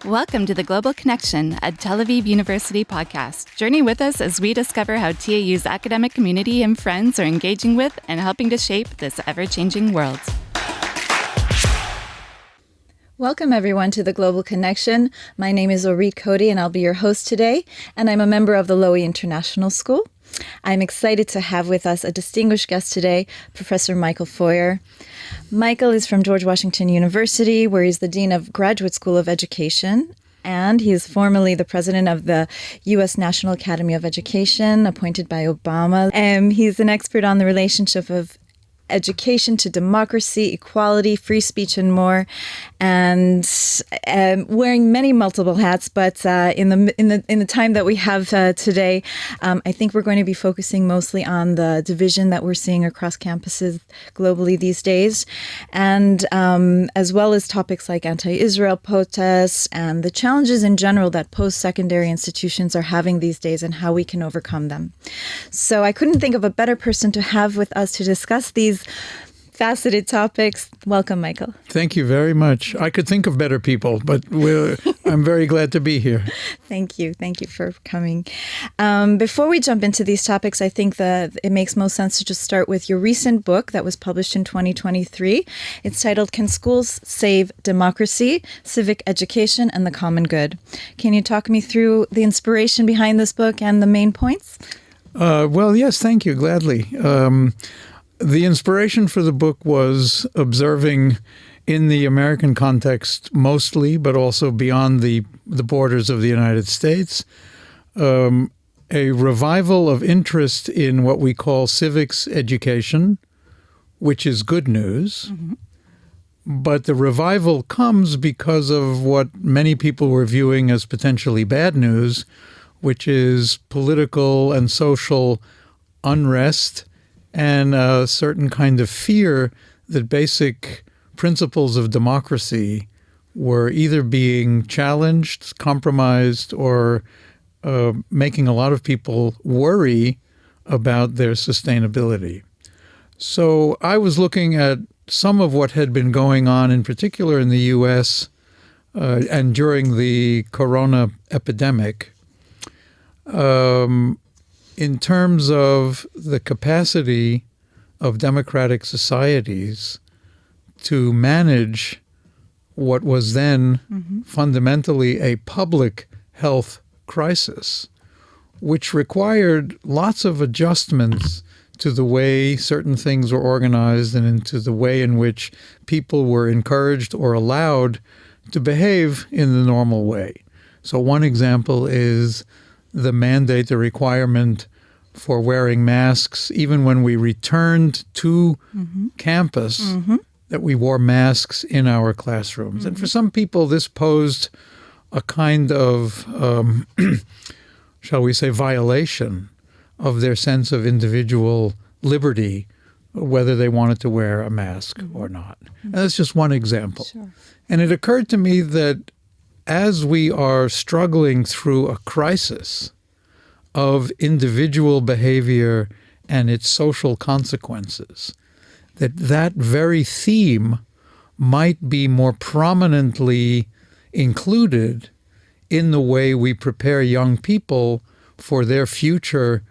Welcome to the Global Connection, a Tel Aviv University podcast. Journey with us as we discover how TAU's academic community and friends are engaging with and helping to shape this ever-changing world. Welcome, everyone, to the Global Connection. My name is Orit Coty, and I'll be your host today, and I'm a member of the Lowy International School. I'm excited to have with us a distinguished guest today, Professor Michael Feuer. Michael is from George Washington University, where he's the Dean of Graduate School of Education, and he is formerly the president of the U.S. National Academy of Education, appointed by Obama. He's an expert on the relationship of education to democracy, equality, free speech, and more, and wearing many multiple hats. But in the time that we have today, I think we're going to be focusing mostly on the division that we're seeing across campuses globally these days, and as well as topics like anti-Israel protests and the challenges in general that post-secondary institutions are having these days and how we can overcome them. So I couldn't think of a better person to have with us to discuss these faceted topics. Welcome, Michael. Thank you very much. I could think of better people, but I'm very glad to be here. Thank you. Thank you for coming. Before we jump into these topics, I think that it makes most sense to just start with your recent book that was published in 2023. It's titled, Can Schools Save Democracy? Civic Education and the Common Good. Can you talk me through the inspiration behind this book and the main points? Well, yes, thank you. Gladly. The inspiration for the book was observing in the American context mostly, but also beyond the borders of the United States, a revival of interest in what we call civics education, which is good news. Mm-hmm. But the revival comes because of what many people were viewing as potentially bad news, which is political and social unrest and a certain kind of fear that basic principles of democracy were either being challenged, compromised, or making a lot of people worry about their sustainability. So I was looking at some of what had been going on, in particular in the U.S. And during the corona epidemic, in terms of the capacity of democratic societies to manage what was then fundamentally a public health crisis, which required lots of adjustments to the way certain things were organized and into the way in which people were encouraged or allowed to behave in the normal way. So one example is the mandate, the requirement for wearing masks, even when we returned to campus, that we wore masks in our classrooms. And for some people, this posed a kind of, shall we say, violation of their sense of individual liberty, whether they wanted to wear a mask or not. And that's just one example. Sure. And it occurred to me that as we are struggling through a crisis of individual behavior and its social consequences, that very theme might be more prominently included in the way we prepare young people for their future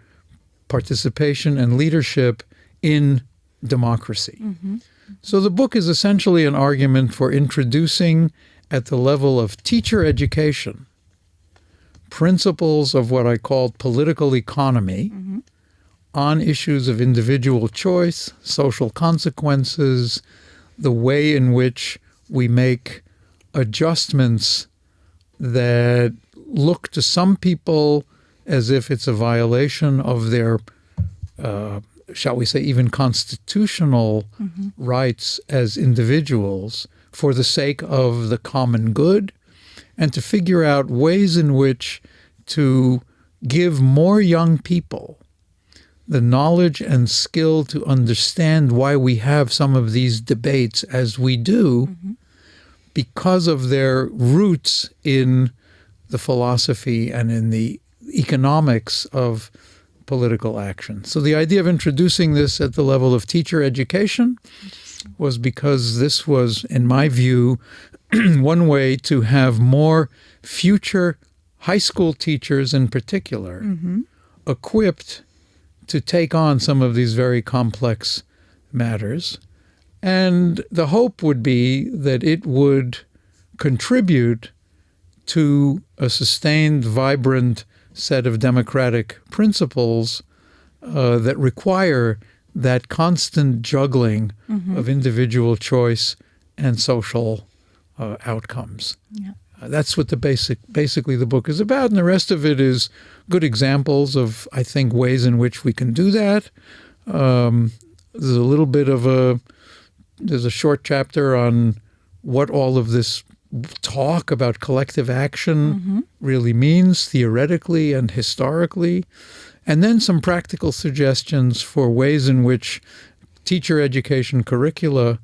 participation and leadership in democracy. So the book is essentially an argument for introducing at the level of teacher education principles of what I call political economy on issues of individual choice, social consequences, the way in which we make adjustments that look to some people as if it's a violation of their, shall we say, even constitutional rights as individuals for the sake of the common good, and to figure out ways in which to give more young people the knowledge and skill to understand why we have some of these debates as we do, because of their roots in the philosophy and in the economics of political action. So the idea of introducing this at the level of teacher education was because this was, in my view, one way to have more future high school teachers in particular equipped to take on some of these very complex matters. And the hope would be that it would contribute to a sustained, vibrant set of democratic principles that require that constant juggling of individual choice and social outcomes. Yeah. That's what basically the book is about, and the rest of it is good examples of, I think, ways in which we can do that. There's a little bit of there's a short chapter on what all of this talk about collective action really means theoretically and historically, and then some practical suggestions for ways in which teacher education curricula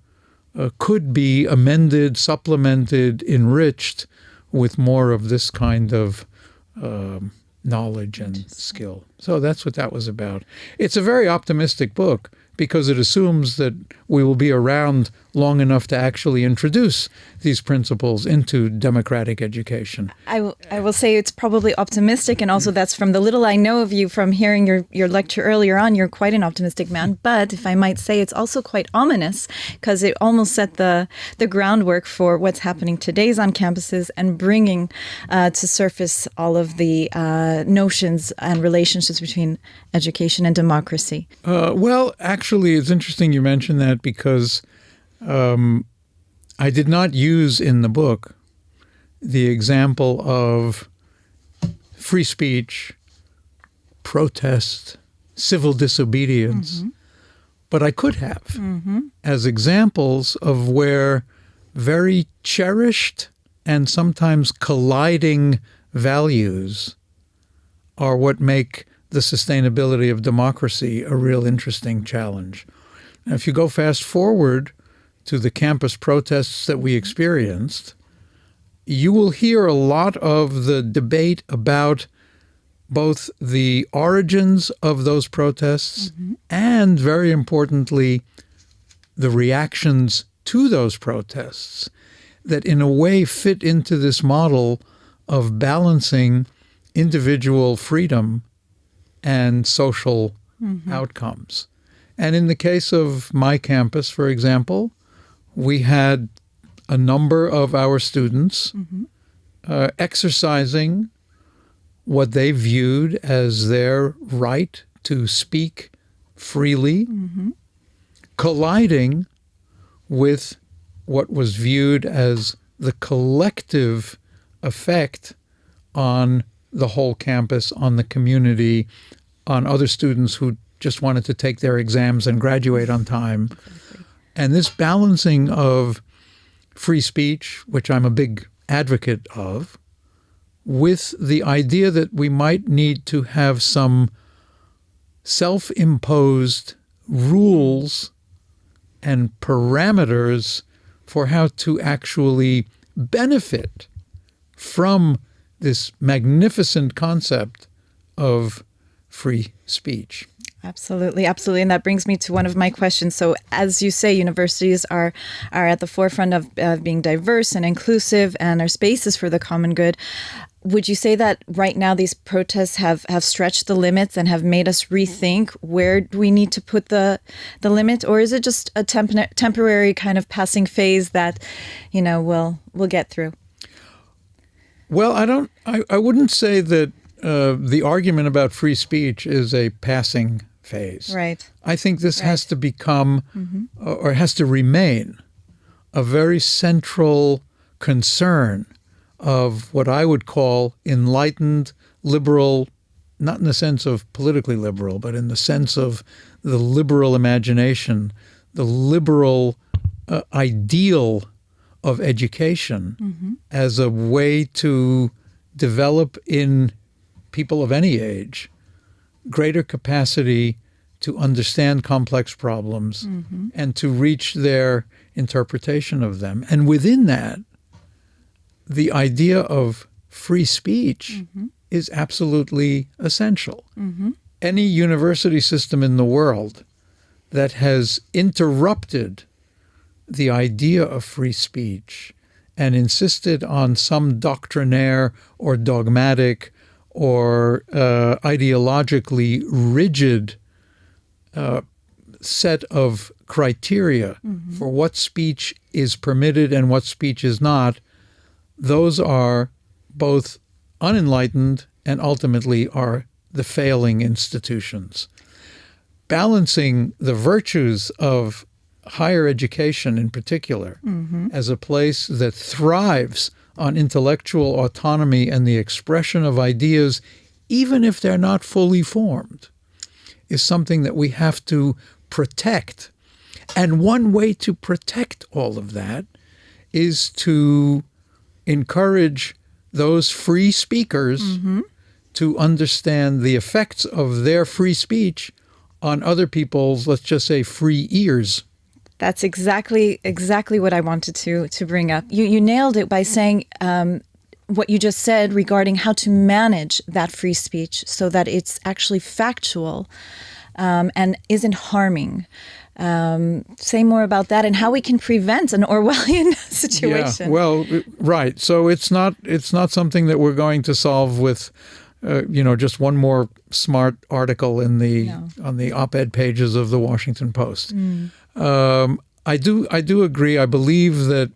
could be amended, supplemented, enriched with more of this kind of knowledge and skill. So that's what that was about. It's a very optimistic book because it assumes that we will be around long enough to actually introduce these principles into democratic education. I will say it's probably optimistic, and also that's from the little I know of you from hearing your lecture earlier on, you're quite an optimistic man. But if I might say, it's also quite ominous because it almost set the groundwork for what's happening today on campuses and bringing to surface all of the notions and relationships between education and democracy. Well, actually, it's interesting you mentioned that because I did not use in the book the example of free speech, protest, civil disobedience, but I could have as examples of where very cherished and sometimes colliding values are what make the sustainability of democracy a real interesting challenge. Now, if you go fast forward to the campus protests that we experienced, you will hear a lot of the debate about both the origins of those protests and, very importantly, the reactions to those protests that in a way fit into this model of balancing individual freedom and social outcomes. And in the case of my campus, for example, we had a number of our students exercising what they viewed as their right to speak freely, colliding with what was viewed as the collective effect on the whole campus, on the community, on other students who just wanted to take their exams and graduate on time. And this balancing of free speech, which I'm a big advocate of, with the idea that we might need to have some self-imposed rules and parameters for how to actually benefit from this magnificent concept of free speech. Absolutely, absolutely. And that brings me to one of my questions. So as you say, universities are at the forefront of being diverse and inclusive and are spaces for the common good. Would you say that right now these protests have stretched the limits and have made us rethink where do we need to put the limit? Or is it just a temporary kind of passing phase that, we'll get through? Well, I wouldn't say that the argument about free speech is a passing phase. Right. I think this has to become or has to remain a very central concern of what I would call enlightened, liberal, not in the sense of politically liberal, but in the sense of the liberal imagination, the liberal ideal of education as a way to develop in people of any age greater capacity to understand complex problems and to reach their interpretation of them. And within that, the idea of free speech is absolutely essential. Any university system in the world that has interrupted the idea of free speech and insisted on some doctrinaire or dogmatic or ideologically rigid set of criteria for what speech is permitted and what speech is not, those are both unenlightened and ultimately are the failing institutions. Balancing the virtues of higher education in particular as a place that thrives on intellectual autonomy and the expression of ideas, even if they're not fully formed, is something that we have to protect. And one way to protect all of that is to encourage those free speakers to understand the effects of their free speech on other people's, let's just say, free ears. That's exactly what I wanted to bring up. You nailed it by saying what you just said regarding how to manage that free speech so that it's actually factual and isn't harming. Say more about that and how we can prevent an Orwellian situation. Yeah, well, right. So it's not something that we're going to solve with just one more smart article on the op-ed pages of the Washington Post. I do agree. I believe that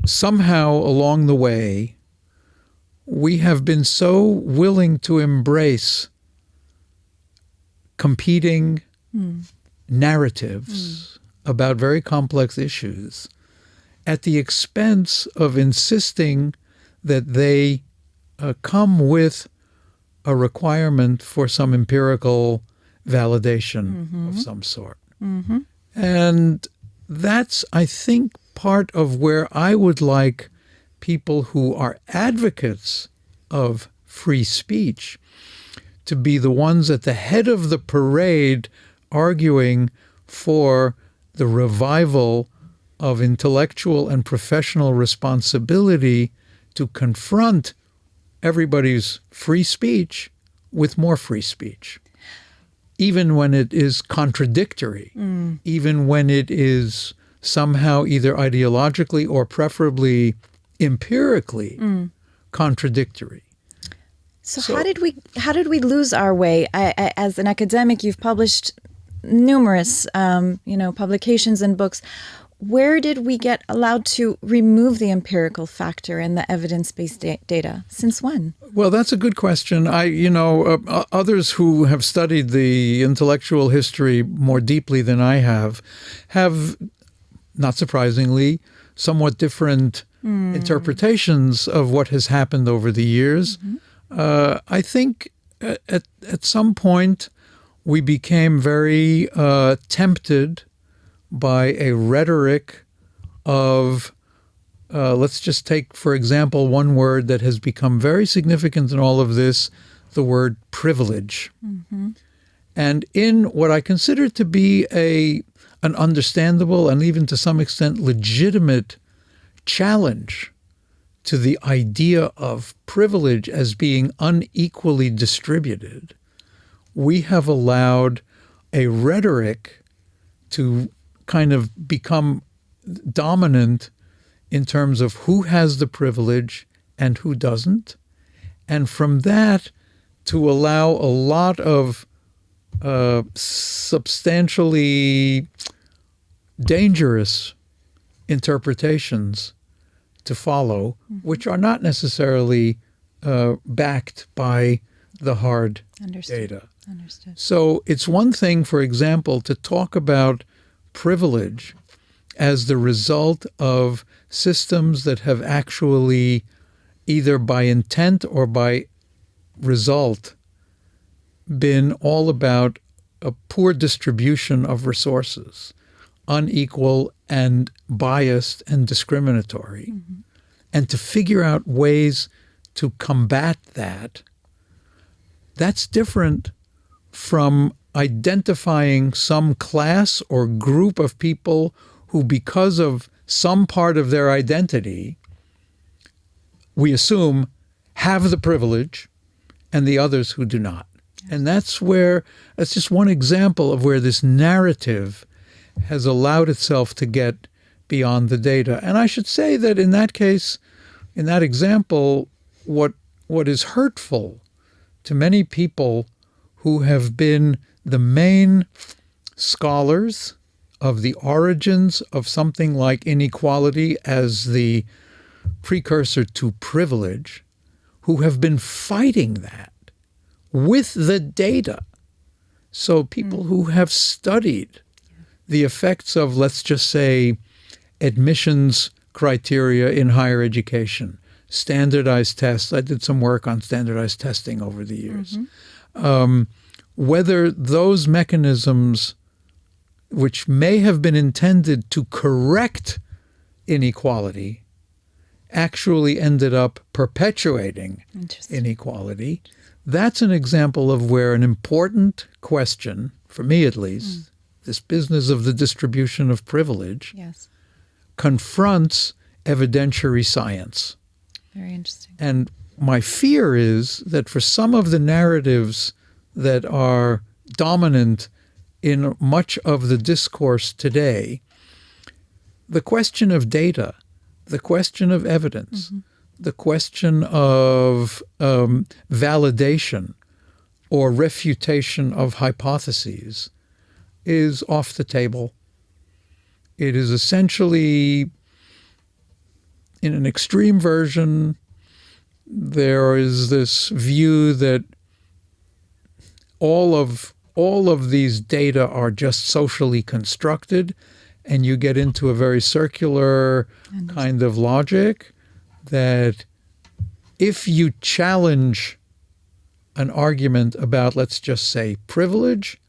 somehow along the way we have been so willing to embrace competing narratives about very complex issues at the expense of insisting that they come with a requirement for some empirical validation of some sort. And that's, I think, part of where I would like people who are advocates of free speech to be the ones at the head of the parade arguing for the revival of intellectual and professional responsibility to confront everybody's free speech with more free speech, even when it is contradictory, even when it is somehow either ideologically or preferably empirically contradictory. So how did we lose our way? As an academic, you've published numerous publications and books. Where did we get allowed to remove the empirical factor and the evidence-based data? Since when? Well, that's a good question. Others who have studied the intellectual history more deeply than I have, not surprisingly, somewhat different interpretations of what has happened over the years. I think at some point we became very tempted by a rhetoric of, let's just take, for example, one word that has become very significant in all of this, the word privilege. And in what I consider to be an understandable and even to some extent legitimate challenge to the idea of privilege as being unequally distributed, we have allowed a rhetoric to kind of become dominant in terms of who has the privilege and who doesn't. And from that, to allow a lot of substantially dangerous interpretations to follow, which are not necessarily backed by the hard data. Understood. So it's one thing, for example, to talk about privilege as the result of systems that have actually, either by intent or by result, been all about a poor distribution of resources, unequal and biased and discriminatory, and to figure out ways to combat that. That's different from identifying some class or group of people who, because of some part of their identity, we assume have the privilege, and the others who do not. And that's just one example of where this narrative has allowed itself to get beyond the data. And I should say that in that case, in that example, what is hurtful to many people who have been the main scholars of the origins of something like inequality as the precursor to privilege, who have been fighting that with the data. So people who have studied the effects of, let's just say, admissions criteria in higher education, standardized tests. I did some work on standardized testing over the years. Whether those mechanisms, which may have been intended to correct inequality, actually ended up perpetuating inequality. That's an example of where an important question, for me at least, this business of the distribution of privilege, confronts evidentiary science. Very interesting. And my fear is that for some of the narratives that are dominant in much of the discourse today, the question of data, the question of evidence, the question of validation or refutation of hypotheses is off the table. It is essentially, in an extreme version, there is this view that all of these data are just socially constructed, and you get into a very circular kind of logic that if you challenge an argument about, let's just say, privilege,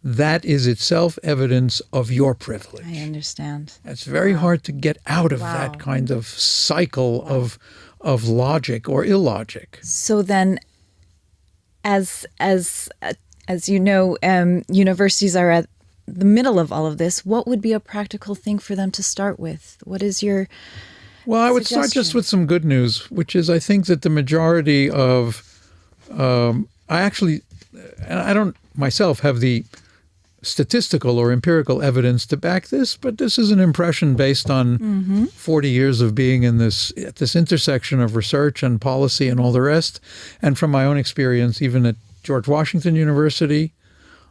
that is itself evidence of your privilege. I understand. It's very hard to get out of that kind of cycle of logic or illogic. So then, as you know, universities are at the middle of all of this. What would be a practical thing for them to start with? What is your Well, I would start just with some good news, which is I think that the majority of I don't myself have the statistical or empirical evidence to back this, but this is an impression based on 40 years of being in at this intersection of research and policy and all the rest. And from my own experience, even at George Washington University,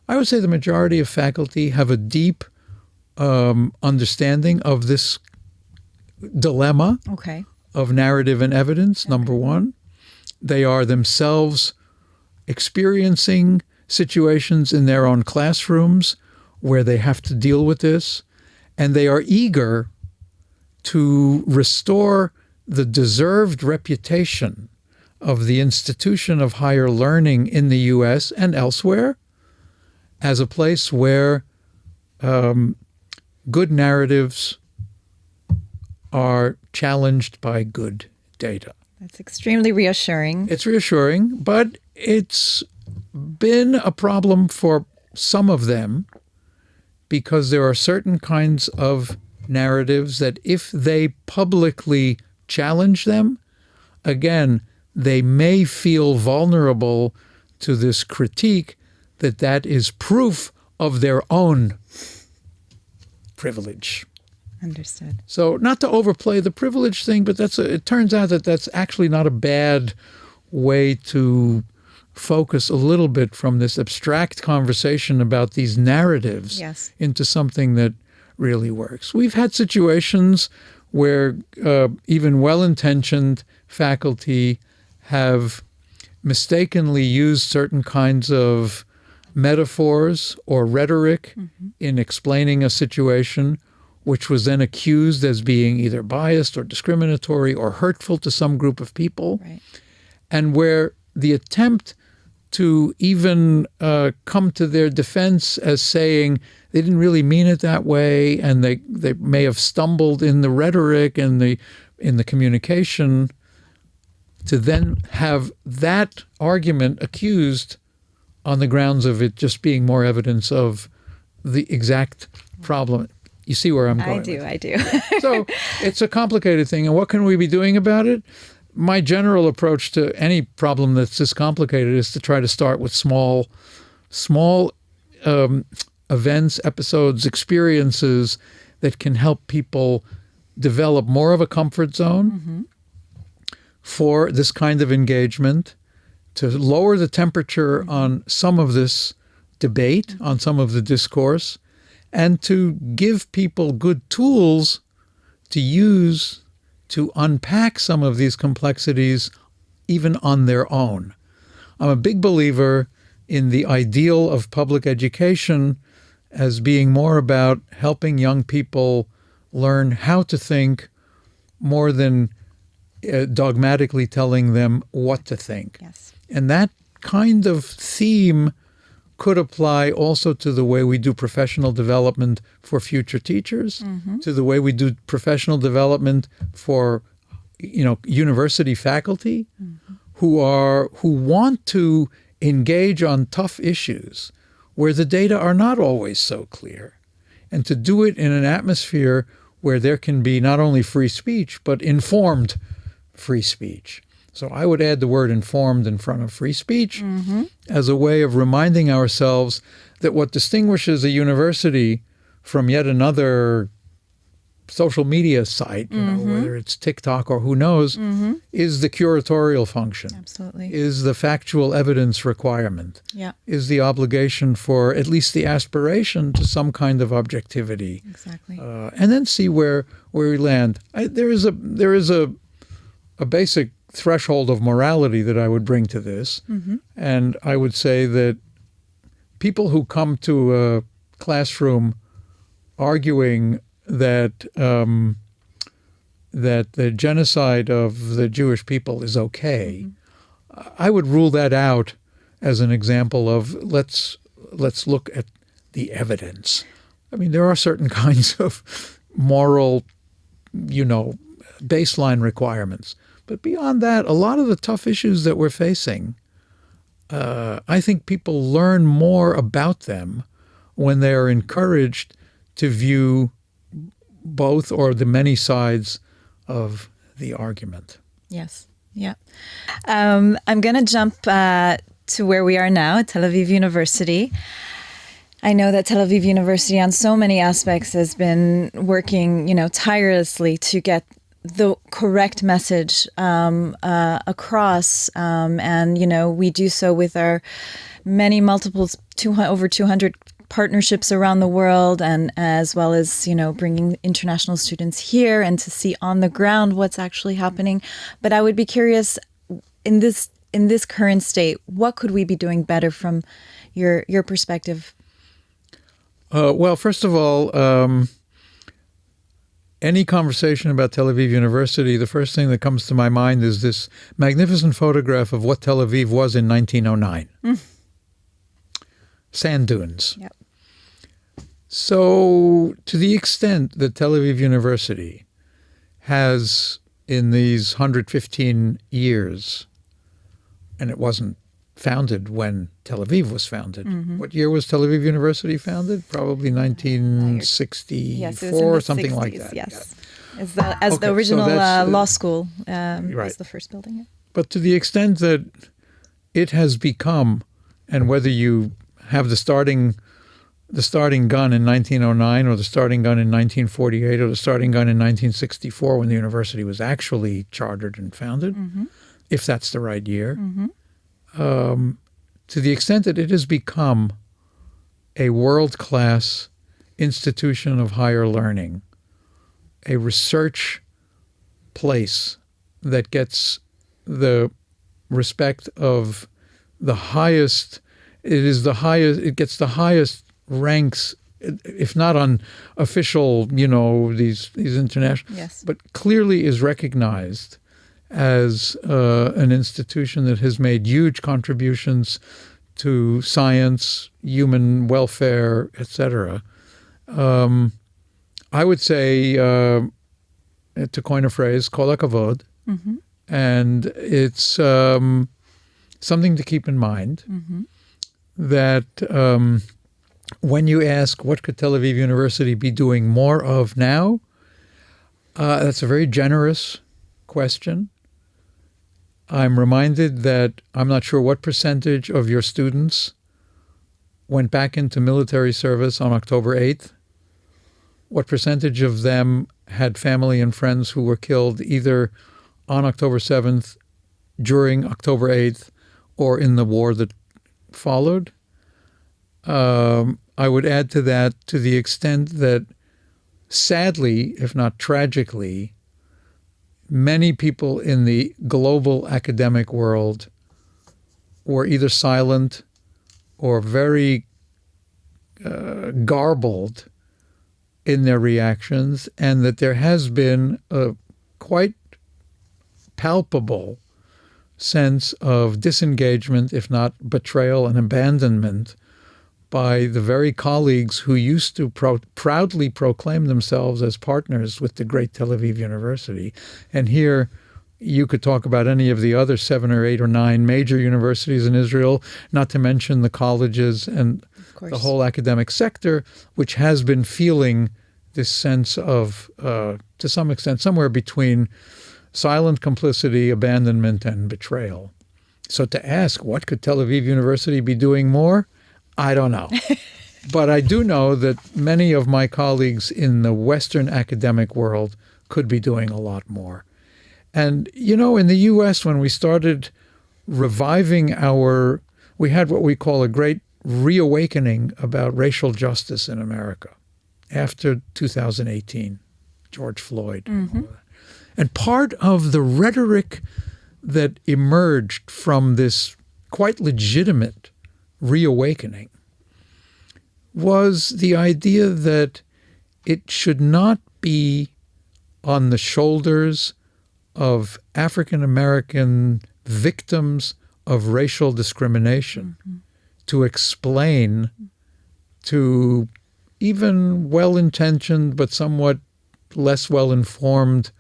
I would say the majority of faculty have a deep understanding of this dilemma of narrative and evidence, number one. They are themselves experiencing situations in their own classrooms where they have to deal with this, and they are eager to restore the deserved reputation of the institution of higher learning in the U.S. and elsewhere as a place where good narratives are challenged by good data. That's extremely reassuring. It's reassuring, but it's been a problem for some of them because there are certain kinds of narratives that if they publicly challenge them, again, they may feel vulnerable to this critique that is proof of their own privilege. Understood. So not to overplay the privilege thing, but it turns out that that's actually not a bad way to focus a little bit from this abstract conversation about these narratives into something that really works. We've had situations where even well-intentioned faculty have mistakenly used certain kinds of metaphors or rhetoric in explaining a situation, which was then accused as being either biased or discriminatory or hurtful to some group of people, and where the attempt to even come to their defense as saying they didn't really mean it that way, and they may have stumbled in the rhetoric and in the communication, to then have that argument accused on the grounds of it just being more evidence of the exact problem. You see where I'm going? I do. So it's a complicated thing. And what can we be doing about it? My general approach to any problem that's this complicated is to try to start with small events, episodes, experiences that can help people develop more of a comfort zone for this kind of engagement, to lower the temperature on some of this debate, on some of the discourse, and to give people good tools to use to unpack some of these complexities even on their own. I'm a big believer in the ideal of public education as being more about helping young people learn how to think more than dogmatically telling them what to think. Yes. And that kind of theme could apply also to the way we do professional development for future teachers, to the way we do professional development for, university faculty who want to engage on tough issues where the data are not always so clear, and to do it in an atmosphere where there can be not only free speech, but informed free speech. So I would add the word informed in front of free speech as a way of reminding ourselves that what distinguishes a university from yet another social media site, whether it's TikTok or who knows, is the curatorial function. Absolutely. Is the factual evidence requirement. Yeah. Is the obligation for at least the aspiration to some kind of objectivity. Exactly. And then see where we land. There is a basic threshold of morality that I would bring to this. And I would say that people who come to a classroom arguing that the genocide of the Jewish people is okay, I would rule that out as an example of let's look at the evidence. I mean, there are certain kinds of moral, baseline requirements. But beyond that, a lot of the tough issues that we're facing, I think people learn more about them when they are encouraged to view both or the many sides of the argument. Yes. Yeah. I'm going to jump to where we are now at Tel Aviv University. I know that Tel Aviv University on so many aspects has been working, tirelessly to get the correct message across. And, we do so with our over 200 partnerships around the world, and as well as, bringing international students here and to see on the ground what's actually happening. But I would be curious, in this current state, what could we be doing better from your perspective? Well, first of all, any conversation about Tel Aviv University, the first thing that comes to my mind is this magnificent photograph of what Tel Aviv was in 1909. Sand dunes. Yep. So to the extent that Tel Aviv University has, in these 115 years, and it wasn't founded when Tel Aviv was founded. What year was Tel Aviv University founded? Probably 1964 or something 60s, like that. Yes. Yeah. As the original law school was the first building. Yeah. But to the extent that it has become, and whether you have the starting gun in 1909 or the starting gun in 1948 or the starting gun in 1964 when the university was actually chartered and founded, if that's the right year, to the extent that it has become a world-class institution of higher learning, a research place that gets the respect of the highest, it gets the highest ranks, if not on official, these international, yes, but clearly is recognized as an institution that has made huge contributions to science, human welfare, etc. I would say, to coin a phrase, kol hakavod, and it's something to keep in mind that when you ask what could Tel Aviv University be doing more of now, that's a very generous question. I'm reminded that I'm not sure what percentage of your students went back into military service on October 8th. what percentage of them had family and friends who were killed either on October 7th, during October 8th, or in the war that followed. I would add to that to the extent that, sadly, if not tragically, many people in the global academic world were either silent or very garbled in their reactions, and that there has been a quite palpable sense of disengagement, if not betrayal and abandonment, by the very colleagues who used to proudly proclaim themselves as partners with the great Tel Aviv University. And here you could talk about any of the other 7 or 8 or 9 major universities in Israel, not to mention the colleges and the whole academic sector, which has been feeling this sense of, to some extent, somewhere between silent complicity, abandonment, and betrayal. So to ask, what could Tel Aviv University be doing more? I don't know. But I do know that many of my colleagues in the Western academic world could be doing a lot more. And, you know, in the U.S., when we started reviving we had what we call a great reawakening about racial justice in America after 2018, George Floyd. And part of the rhetoric that emerged from this quite legitimate reawakening was the idea that it should not be on the shoulders of African American victims of racial discrimination to explain to even well-intentioned but somewhat less well-informed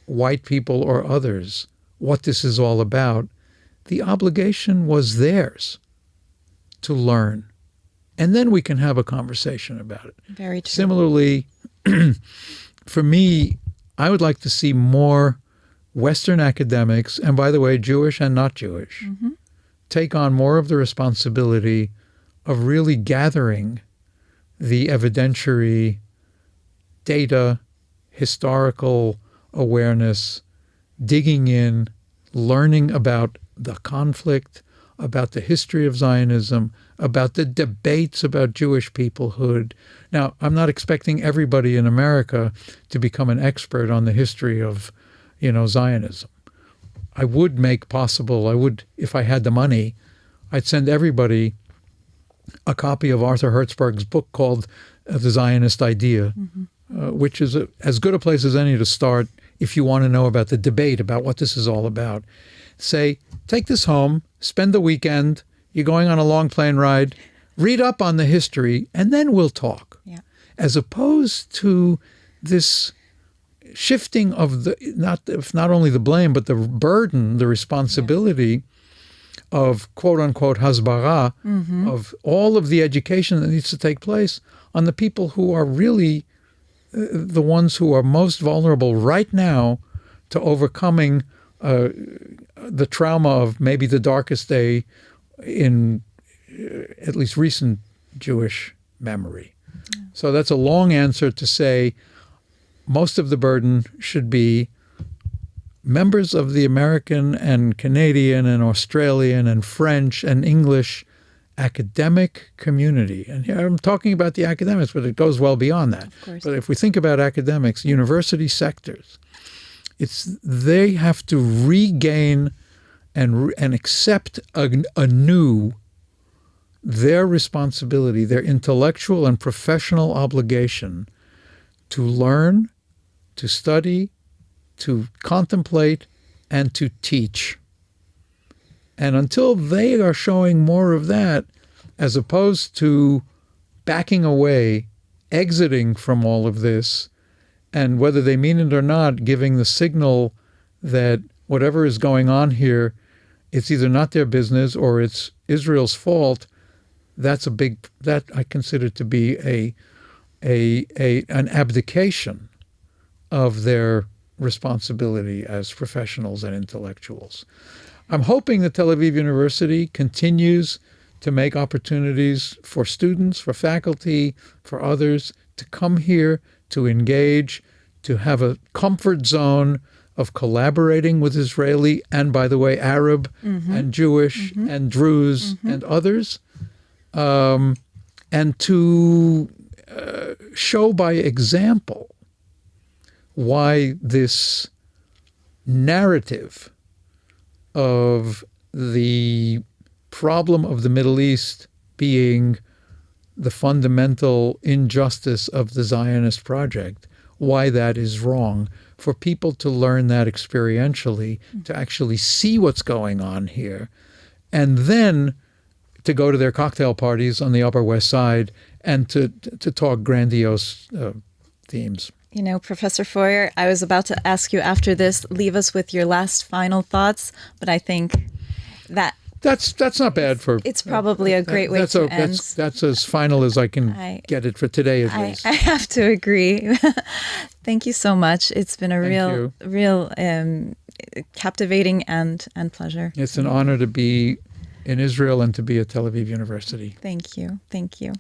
white people or others what this is all about. The obligation was theirs to learn. And then we can have a conversation about it. Very true. Similarly, for me, I would like to see more Western academics, and by the way, Jewish and not Jewish, take on more of the responsibility of really gathering the evidentiary data, historical awareness, digging in, learning about the conflict, about the history of Zionism, about the debates about Jewish peoplehood. Now, I'm not expecting everybody in America to become an expert on the history of, Zionism. I would make possible, if I had the money, I'd send everybody a copy of Arthur Hertzberg's book called The Zionist Idea, which is as good a place as any to start if you want to know about the debate about what this is all about. Say, take this home, spend the weekend, you're going on a long plane ride, read up on the history, and then we'll talk. Yeah. As opposed to this shifting of not only the blame, but the burden, the responsibility of quote-unquote hasbara, of all of the education that needs to take place on the people who are really the ones who are most vulnerable right now to overcoming the trauma of maybe the darkest day in at least recent Jewish memory. So that's a long answer to say most of the burden should be members of the American and Canadian and Australian and French and English academic community. And here I'm talking about the academics, but it goes well beyond that. But if we think about academics, university sectors, they have to regain and accept anew their responsibility, their intellectual and professional obligation to learn, to study, to contemplate, and to teach. And until they are showing more of that, as opposed to backing away, exiting from all of this, and whether they mean it or not, giving the signal that whatever is going on here, it's either not their business or it's Israel's fault, that I consider to be an abdication of their responsibility as professionals and intellectuals. I'm hoping that Tel Aviv University continues to make opportunities for students, for faculty, for others to come here, to engage, to have a comfort zone of collaborating with Israeli and, by the way, Arab and Jewish and Druze and others, and to show by example why this narrative of the problem of the Middle East being the fundamental injustice of the Zionist project, why that is wrong, for people to learn that experientially, to actually see what's going on here, and then to go to their cocktail parties on the Upper West Side and to talk grandiose themes. You know, Professor Feuer, I was about to ask you after this, leave us with your last final thoughts, but I think that's not bad for. It's probably a great way to end. That's as final as I can get it for today, at least. I have to agree. Thank you so much. It's been a real captivating and pleasure. It's an honor to be in Israel and to be at Tel Aviv University. Thank you. Thank you.